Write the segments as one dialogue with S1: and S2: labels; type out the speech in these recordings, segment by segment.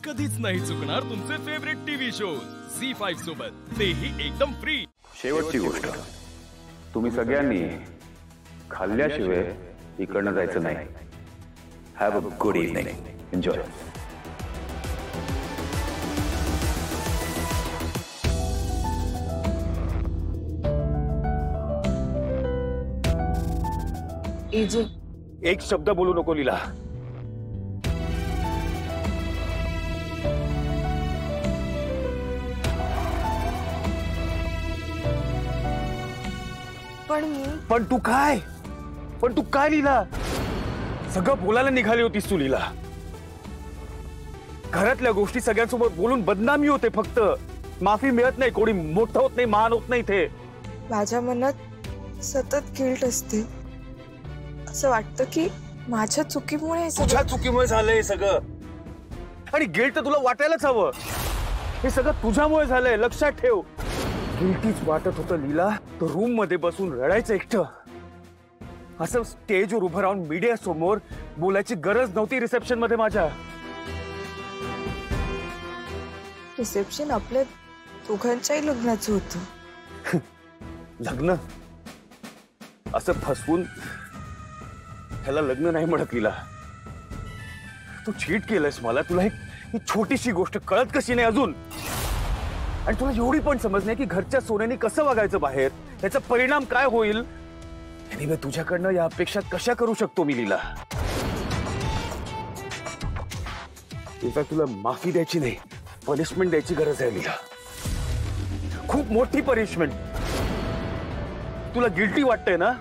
S1: कधीच नाही चुकणार तुमचे फेवरेट टीव्ही शोज झी5 सोबत, तेही एकदम फ्री।
S2: शेवटची गोष्ट, तुम्ही सगळ्यांनी खाल्ल्याशिवाय इकडनं जायचं नाही। Have a good evening, enjoy.
S3: AJ,
S2: एक शब्द बोलू नको लीला। पण तू काय लीला? सगळं बोलायला निघाली होतीस तू लीला। घरातल्या गोष्टी सगळ्यांसोबत बोलून बदनामी होते, फक्त माफी मिळत नाही, कोणी मोठं होत नाही, महान होत नाही। ते
S3: माझ्या मनात सतत गिल्ट असते। असं वाटतं की माझ्या चुकीमुळे
S2: झालंय सगळं, आणि गिल्ट तर तुला वाटायलाच हवं। हे सगळं तुझ्यामुळे झालंय, लक्षात ठेव। गिल्टीच वाटत होतं लीला तर रूम मध्ये बसून रडायचं एकटं। असं स्टेजवर उभं राहून मीडिया समोर बोलायची गरज नव्हती रिसेप्शन मध्ये माझ्या।
S3: रिसेप्शन आपल्या दोघांच्याही लग्नाचं होतं।
S2: लग्न असं फसवून ह्याला लग्न नाही म्हणत लीला। तू चीट केलंयस मला। तुला ही छोटीशी गोष्ट कळत कशी नाही अजून? आणि तुला एवढी पण समज नाही की घरच्या सोन्याने कसं वागायचं बाहेर, याचा परिणाम काय होईल। आणि तुझ्याकडनं या अपेक्षा कशा करू शकतो मी लीला? इनफॅक्ट तुला माफी द्यायची नाही, पनिशमेंट द्यायची गरज आहे लीला। खूप मोठी पनिशमेंट। तुला गिल्टी वाटतंय ना,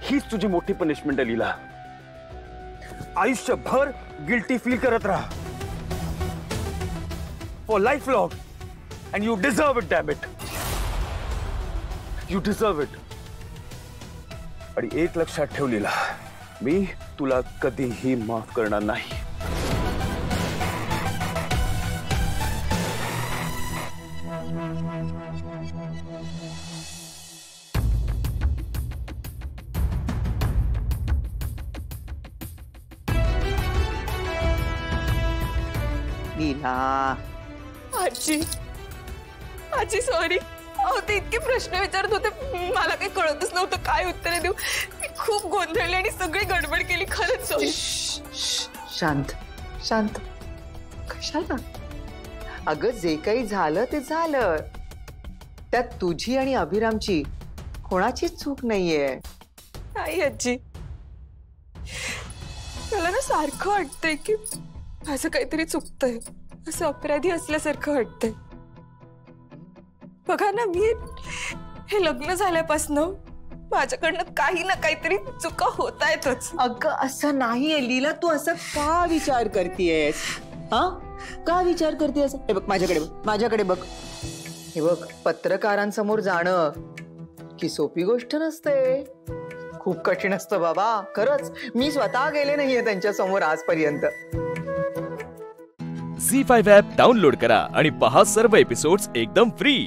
S2: हीच तुझी मोठी पनिशमेंट आहे लीला। आयुष्यभर गिल्टी फील करत राहा, for life long, and you deserve it, damn it. You deserve it. आणि एक लक्षात ठेव लीला, मी तुला कधीही माफ करणार नाही।
S4: लीला,
S3: आजी आजी सॉरी। अहो ते इतके प्रश्न विचारत होते, मला काही कळतच नव्हतं काय उत्तर देऊ। मी खूप गोंधळले आणि सगळी गडबड केली, खरंच सॉरी।
S4: शांत शांत, कशाला? अगं जे काही झालं ते झालं, त्यात तुझी आणि अभिरामची कोणाचीच चूक नाहीये।
S3: नाही आजी, मला ना सारखं वाटतंय की असं काहीतरी चुकतंय, असं अपराधी असल्यासारखं वाटतंय। बघा ना, मी हे लग्न झाल्यापासून माझ्याकडनं काही ना काहीतरी चुका होत आहेतच।
S4: अगं असं नाहीये लीला, तू असं का विचार करतेयस? हा, का विचार करतेयस? हे बघ माझ्याकडे बघ, माझ्याकडे बघ। हे बघ, पत्रकारांसमोर जाणं की सोपी गोष्ट नसते, खूप कठीण असतं बाबा, खरंच। मी स्वतः गेले नाहीये त्यांच्या समोर आजपर्यंत।
S1: झी5 ॲप डाउनलोड करा आणि पहा सर्व एपिसोड्स एकदम फ्री।